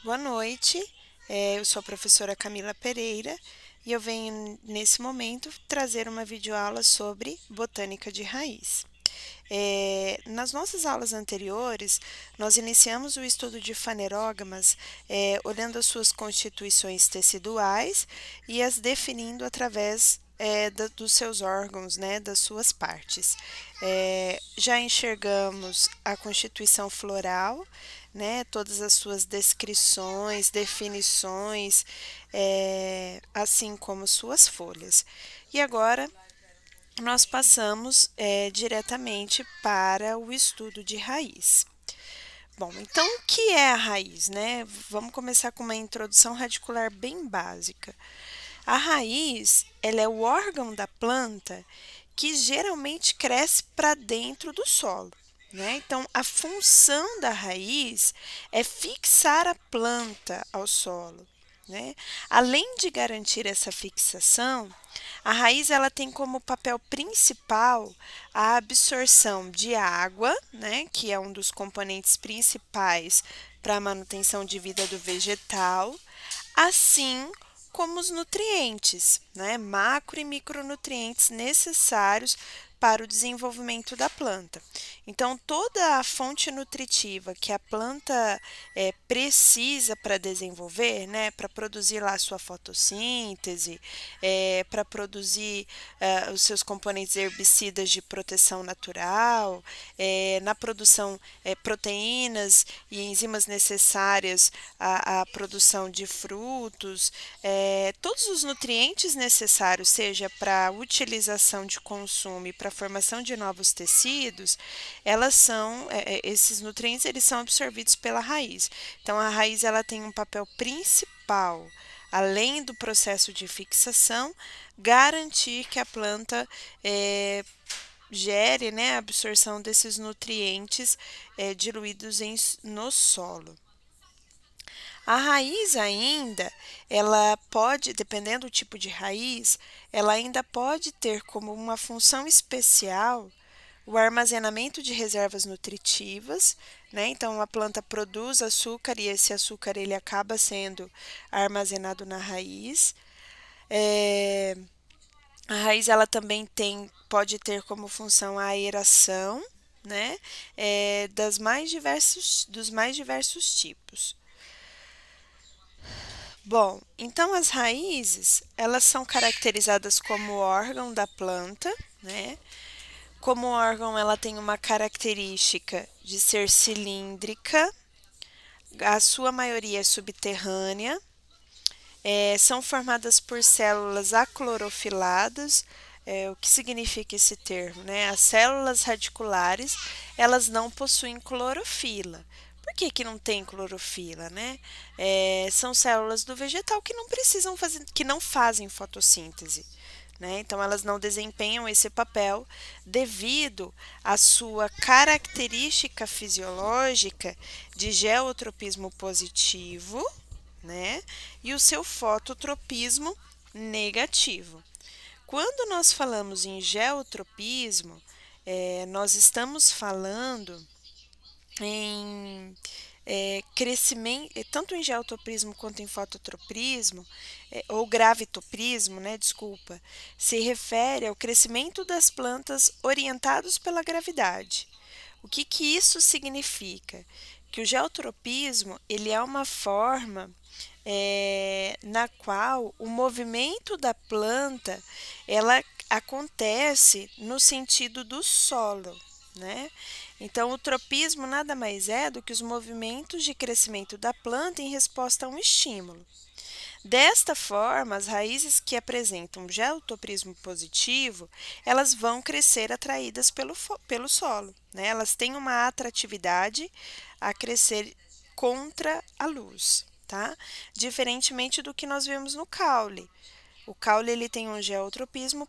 Boa noite, eu sou a professora Camila Pereira e eu venho nesse momento trazer uma videoaula sobre botânica de raiz. Nas nossas aulas anteriores, nós iniciamos o estudo de fanerógamas, olhando as suas constituições teciduais e as definindo através dos seus órgãos, né, das suas partes. Já enxergamos a constituição floral, né, todas as suas descrições, definições, assim como suas folhas. E agora nós passamos diretamente para o estudo de raiz. Bom, então o que é a raiz, né? Vamos começar com uma introdução radicular bem básica. A raiz, ela é o órgão da planta que geralmente cresce para dentro do solo, né? Então, a função da raiz é fixar a planta ao solo, né? Além de garantir essa fixação, a raiz ela tem como papel principal a absorção de água, né, que é um dos componentes principais para a manutenção de vida do vegetal, assim como os nutrientes, né, macro e micronutrientes necessários para o desenvolvimento da planta. Então, toda a fonte nutritiva que a planta precisa para desenvolver, né, para produzir lá a sua fotossíntese, para produzir os seus componentes herbicidas de proteção natural, na produção proteínas e enzimas necessárias à produção de frutos, todos os nutrientes necessários, seja para utilização de consumo e para a formação de novos tecidos, esses nutrientes eles são absorvidos pela raiz. Então, a raiz ela tem um papel principal, além do processo de fixação, garantir que a planta gere, né, a absorção desses nutrientes diluídos no solo. A raiz ainda, ela pode, dependendo do tipo de raiz, ela ainda pode ter como uma função especial o armazenamento de reservas nutritivas, né? Então a planta produz açúcar e esse açúcar ele acaba sendo armazenado na raiz. A raiz ela também pode ter como função a aeração, né? Dos mais diversos tipos. Bom, então as raízes, elas são caracterizadas como órgão da planta, né? Como órgão, ela tem uma característica de ser cilíndrica, a sua maioria é subterrânea, são formadas por células aclorofiladas. O que significa esse termo, né? As células radiculares, elas não possuem clorofila. Por que que não tem clorofila, né? São células do vegetal que não precisam fazer, que não fazem fotossíntese, né? Então, elas não desempenham esse papel devido à sua característica fisiológica de geotropismo positivo, né? E o seu fototropismo negativo. Quando nós falamos em geotropismo, nós estamos falando em crescimento, tanto em geotropismo quanto em fototropismo, ou gravitopismo, né, desculpa, se refere ao crescimento das plantas orientados pela gravidade. O que que isso significa? Que o geotropismo ele é uma forma na qual o movimento da planta ela acontece no sentido do solo, né? Então, o tropismo nada mais é do que os movimentos de crescimento da planta em resposta a um estímulo. Desta forma, as raízes que apresentam geotropismo positivo, elas vão crescer atraídas pelo solo, né? Elas têm uma atratividade a crescer contra a luz, tá? Diferentemente do que nós vemos no caule. O caule ele tem um geotropismo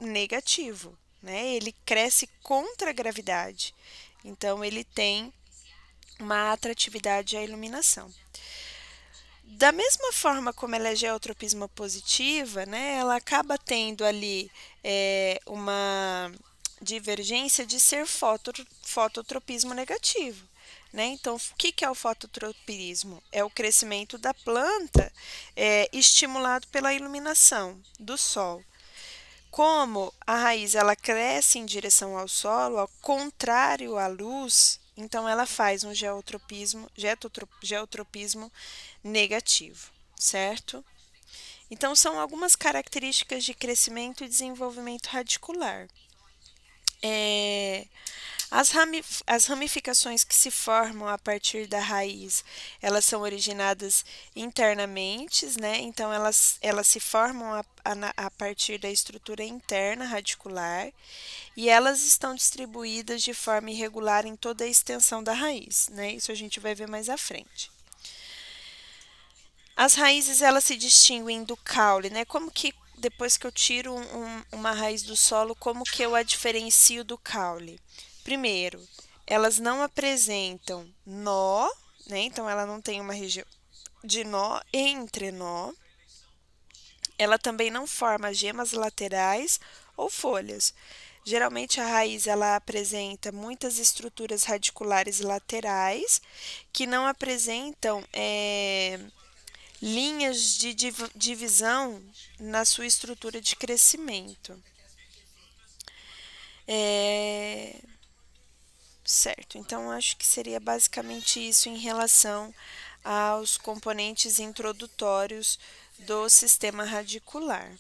negativo, né? Ele cresce contra a gravidade. Então, ele tem uma atratividade à iluminação. Da mesma forma como ela é geotropismo positiva, né, ela acaba tendo ali uma divergência de ser fototropismo negativo. Né? Então, o que é o fototropismo? É o crescimento da planta estimulado pela iluminação do sol. Como a raiz ela cresce em direção ao solo, ao contrário à luz, então ela faz um geotropismo negativo, certo? Então, são algumas características de crescimento e desenvolvimento radicular. As ramificações que se formam a partir da raiz, elas são originadas internamente, né? Então, elas se formam a partir da estrutura interna radicular e elas estão distribuídas de forma irregular em toda a extensão da raiz, né? Isso a gente vai ver mais à frente. As raízes, elas se distinguem do caule, né? Como que depois que eu tiro uma raiz do solo, como que eu a diferencio do caule? Primeiro, elas não apresentam nó, né? Então, ela não tem uma região de nó e entrenó. Ela também não forma gemas laterais ou folhas. Geralmente, a raiz ela apresenta muitas estruturas radiculares laterais que não apresentam linhas de divisão na sua estrutura de crescimento. Certo, então acho que seria basicamente isso em relação aos componentes introdutórios do sistema radicular.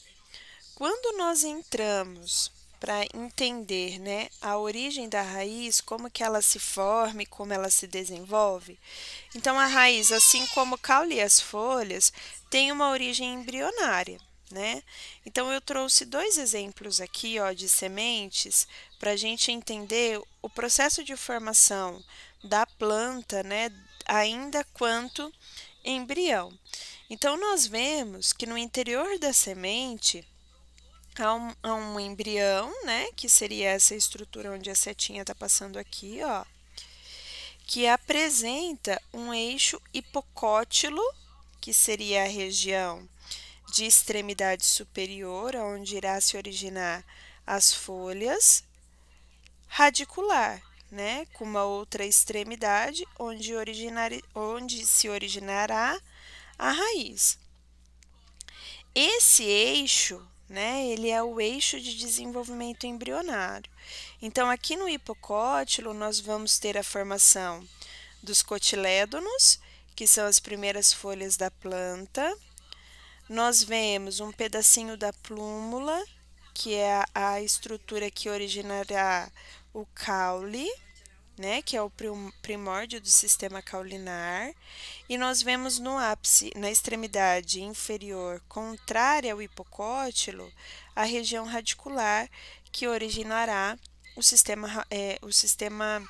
Quando nós entramos para entender, né, a origem da raiz, como que ela se forma e como ela se desenvolve, então a raiz, assim como o caule e as folhas, tem uma origem embrionária. Né? Então, eu trouxe dois exemplos aqui ó, de sementes para a gente entender o processo de formação da planta, né, ainda quanto embrião. Então, nós vemos que no interior da semente há um embrião, né, que seria essa estrutura onde a setinha está passando aqui, ó, que apresenta um eixo hipocótilo, que seria a região de extremidade superior, onde irá se originar as folhas, radicular, né, com uma outra extremidade, onde se originará a raiz. Esse eixo, né, ele é o eixo de desenvolvimento embrionário. Então, aqui no hipocótilo, nós vamos ter a formação dos cotilédonos, que são as primeiras folhas da planta. Nós vemos um pedacinho da plúmula, que é a estrutura que originará o caule, né, que é o primórdio do sistema caulinar, e nós vemos no ápice, na extremidade inferior contrária ao hipocótilo, a região radicular, que originará o sistema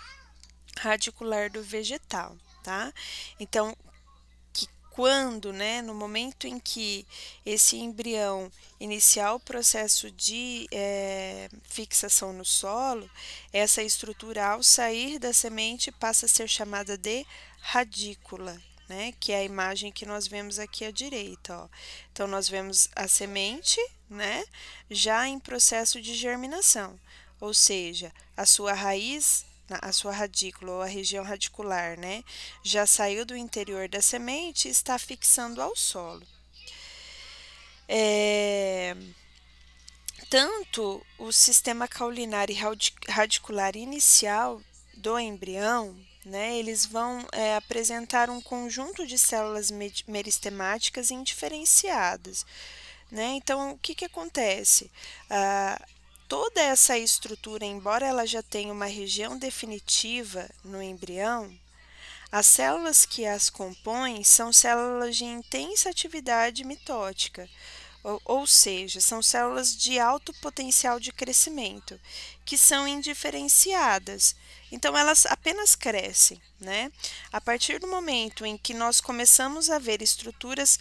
radicular do vegetal, tá? Então, quando, né, no momento em que esse embrião iniciar o processo de fixação no solo, essa estrutura, ao sair da semente, passa a ser chamada de radícula, né, que é a imagem que nós vemos aqui à direita. Ó. Então, nós vemos a semente, né, já em processo de germinação, ou seja, a sua raiz, a sua radícula ou a região radicular, né, já saiu do interior da semente e está fixando ao solo. Tanto o sistema caulinar e radicular inicial do embrião, né, eles vão apresentar um conjunto de células meristemáticas indiferenciadas. Né? Então, o que acontece? Toda essa estrutura, embora ela já tenha uma região definitiva no embrião, as células que as compõem são células de intensa atividade mitótica, ou seja, são células de alto potencial de crescimento, que são indiferenciadas. Então, elas apenas crescem. Né? A partir do momento em que nós começamos a ver estruturas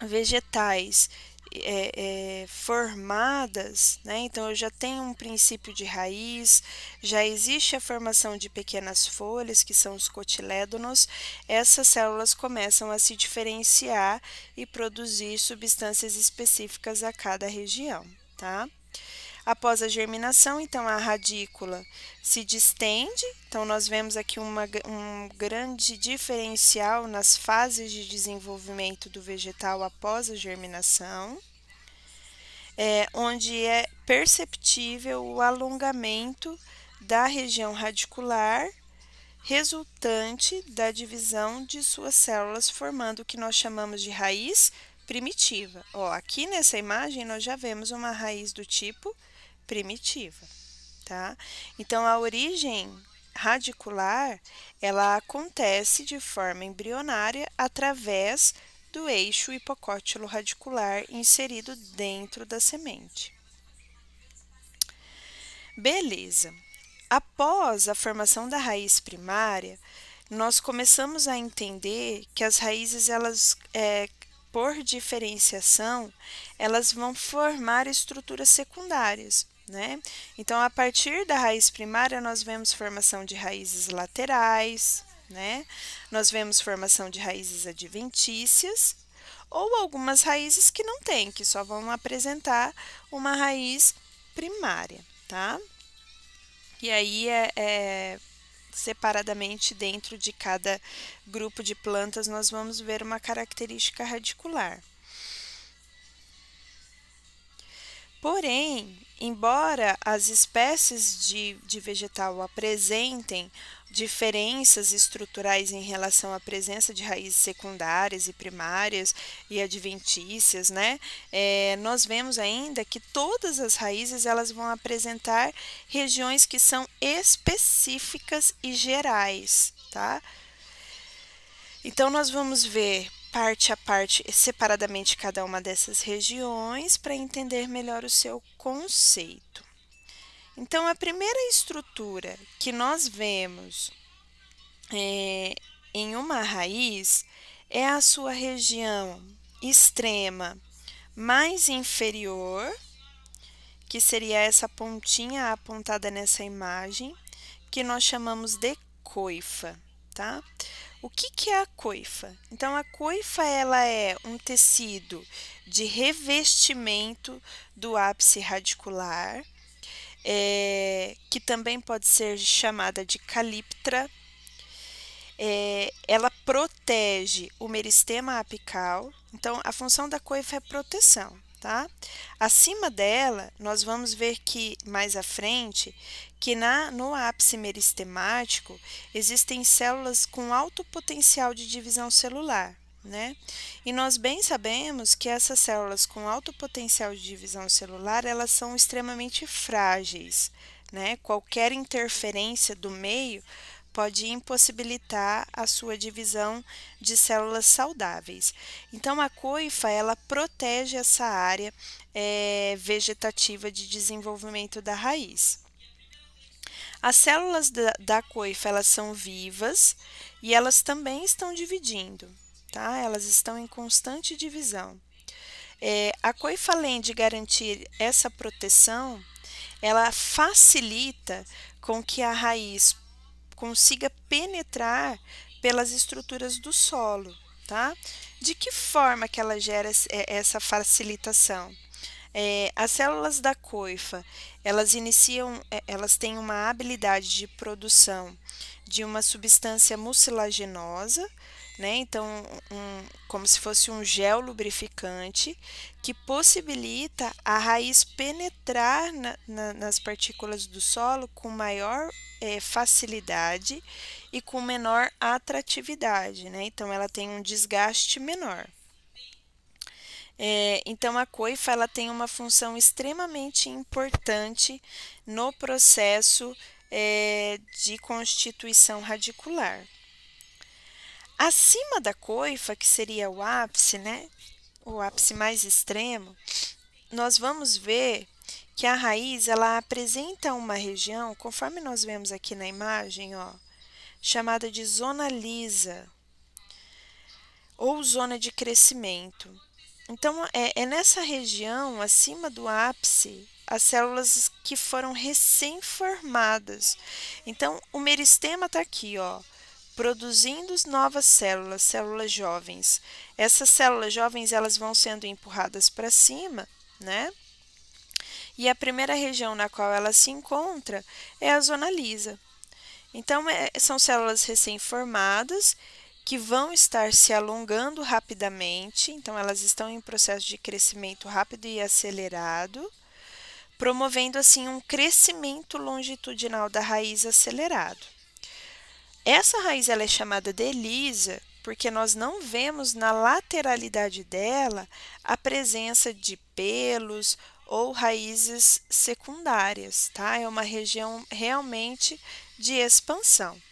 vegetais formadas, né? Então eu já tenho um princípio de raiz, já existe a formação de pequenas folhas, que são os cotilédonos, essas células começam a se diferenciar e produzir substâncias específicas a cada região, tá? Após a germinação, então, a radícula se distende. Então, nós vemos aqui um grande diferencial nas fases de desenvolvimento do vegetal após a germinação, onde é perceptível o alongamento da região radicular resultante da divisão de suas células, formando o que nós chamamos de raiz primitiva. Aqui nessa imagem nós já vemos uma raiz do tipo primitiva, tá? Então, a origem radicular, ela acontece de forma embrionária através do eixo hipocótilo radicular inserido dentro da semente. Beleza. Após a formação da raiz primária, nós começamos a entender que as raízes, elas, por diferenciação, elas vão formar estruturas secundárias, né? Então, a partir da raiz primária, nós vemos formação de raízes laterais, né? Nós vemos formação de raízes adventícias, ou algumas raízes que não têm, que só vão apresentar uma raiz primária, tá? E aí, separadamente, dentro de cada grupo de plantas, nós vamos ver uma característica radicular. Porém, embora as espécies de vegetal apresentem diferenças estruturais em relação à presença de raízes secundárias e primárias e adventícias, né? Nós vemos ainda que todas as raízes, elas vão apresentar regiões que são específicas e gerais, tá? Então, nós vamos ver parte a parte, separadamente, cada uma dessas regiões para entender melhor o seu conceito. Então, a primeira estrutura que nós vemos em uma raiz é a sua região extrema mais inferior, que seria essa pontinha apontada nessa imagem, que nós chamamos de coifa, tá? O que é a coifa? Então, a coifa, ela é um tecido de revestimento do ápice radicular, que também pode ser chamada de calíptra. Ela protege o meristema apical. Então, a função da coifa é proteção, tá? Acima dela, nós vamos ver que, mais à frente, que no ápice meristemático existem células com alto potencial de divisão celular, né? E nós bem sabemos que essas células com alto potencial de divisão celular, elas são extremamente frágeis, né? Qualquer interferência do meio pode impossibilitar a sua divisão de células saudáveis. Então, a coifa, ela protege essa área vegetativa de desenvolvimento da raiz. As células da coifa, elas são vivas e elas também estão dividindo, tá? Elas estão em constante divisão. A coifa, além de garantir essa proteção, ela facilita com que a raiz consiga penetrar pelas estruturas do solo, tá? De que forma que ela gera essa facilitação? As células da coifa, elas têm uma habilidade de produção de uma substância mucilaginosa, né? Então, como se fosse um gel lubrificante que possibilita a raiz penetrar nas partículas do solo com maior facilidade e com menor atratividade, né? Então, ela tem um desgaste menor. Então, a coifa, ela tem uma função extremamente importante no processo de constituição radicular. Acima da coifa, que seria o ápice, né? O ápice mais extremo, nós vamos ver que a raiz, ela apresenta uma região, conforme nós vemos aqui na imagem, chamada de zona lisa ou zona de crescimento. Então, é nessa região, acima do ápice, as células que foram recém-formadas. Então, o meristema está aqui, produzindo novas células, células jovens. Essas células jovens, elas vão sendo empurradas para cima, né? e a primeira região na qual ela se encontra é a zona lisa. Então, são células recém-formadas que vão estar se alongando rapidamente, então elas estão em processo de crescimento rápido e acelerado, promovendo assim um crescimento longitudinal da raiz acelerado. Essa raiz ela é chamada de lisa porque nós não vemos na lateralidade dela a presença de pelos ou raízes secundárias, tá? É uma região realmente de expansão.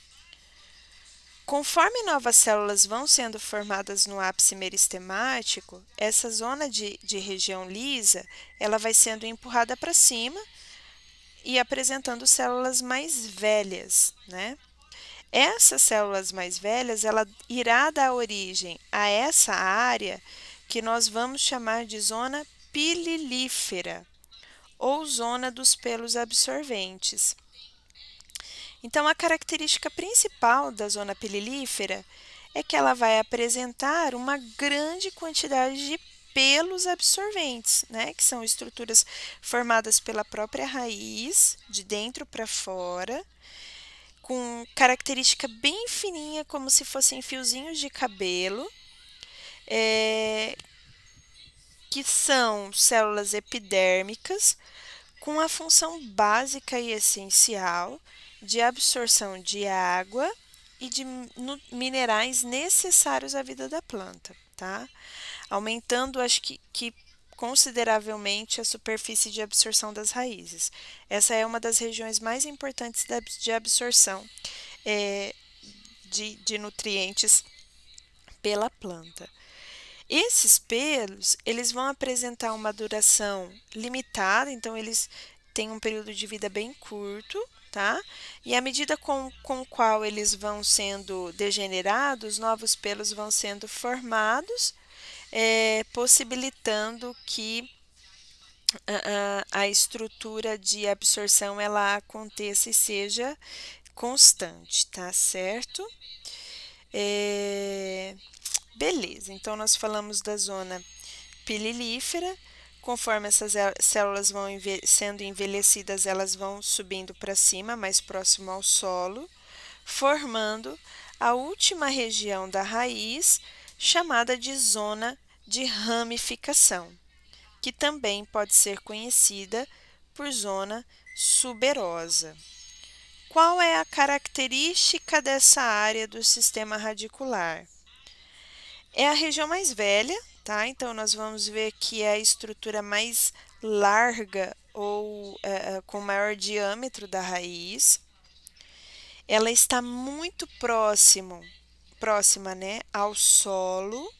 Conforme novas células vão sendo formadas no ápice meristemático, essa zona de região lisa ela vai sendo empurrada para cima e apresentando células mais velhas, né? Essas células mais velhas, ela irá dar origem a essa área que nós vamos chamar de zona pililífera ou zona dos pelos absorventes. Então, a característica principal da zona pililífera é que ela vai apresentar uma grande quantidade de pelos absorventes, né, que são estruturas formadas pela própria raiz, de dentro para fora, com característica bem fininha, como se fossem fiozinhos de cabelo, que são células epidérmicas, com a função básica e essencial de absorção de água e de minerais necessários à vida da planta, tá? Aumentando, acho que consideravelmente a superfície de absorção das raízes. Essa é uma das regiões mais importantes de absorção de nutrientes pela planta. Esses pelos, eles vão apresentar uma duração limitada, então eles têm um período de vida bem curto, tá? E à medida com o qual eles vão sendo degenerados, novos pelos vão sendo formados, possibilitando que a estrutura de absorção ela aconteça e seja constante, tá certo? Beleza, então nós falamos da zona pililífera. Conforme essas células vão sendo envelhecidas, elas vão subindo para cima, mais próximo ao solo, formando a última região da raiz, chamada de zona de ramificação, que também pode ser conhecida por zona suberosa. Qual é a característica dessa área do sistema radicular? É a região mais velha, tá? Então, nós vamos ver que é a estrutura mais larga ou com maior diâmetro da raiz. Ela está muito próxima, né, ao solo.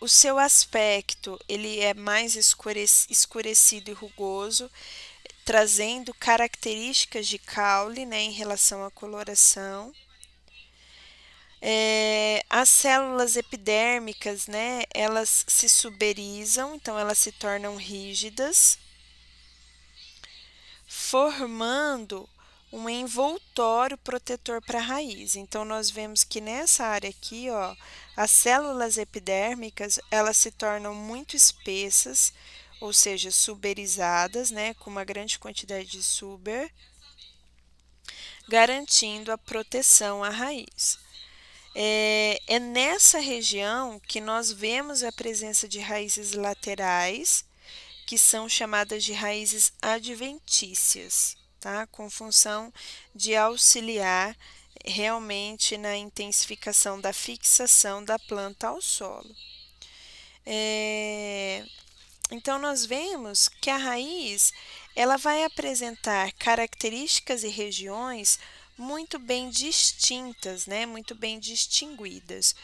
O seu aspecto ele é mais escurecido e rugoso, trazendo características de caule, né, em relação à coloração. As células epidérmicas, né, elas se suberizam, então elas se tornam rígidas, formando um envoltório protetor para a raiz. Então, nós vemos que nessa área aqui, ó, as células epidérmicas, elas se tornam muito espessas, ou seja, suberizadas, né, com uma grande quantidade de suber, garantindo a proteção à raiz. É nessa região que nós vemos a presença de raízes laterais, que são chamadas de raízes adventícias, tá? Com função de auxiliar realmente na intensificação da fixação da planta ao solo. Então, nós vemos que a raiz ela vai apresentar características e regiões muito bem distintas, né? Muito bem distinguidas.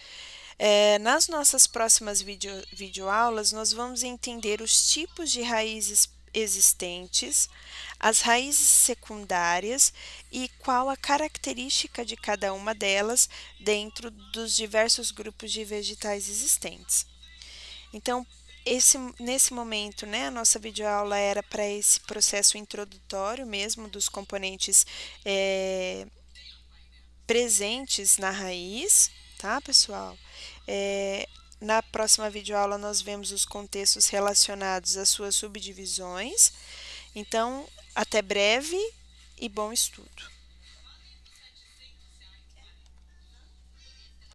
Nas nossas próximas videoaulas, nós vamos entender os tipos de raízes existentes, as raízes secundárias e qual a característica de cada uma delas dentro dos diversos grupos de vegetais existentes. Então, nesse momento, né, a nossa videoaula era para esse processo introdutório mesmo dos componentes presentes na raiz, tá, pessoal? Na próxima videoaula, nós vemos os contextos relacionados às suas subdivisões. Então, até breve e bom estudo!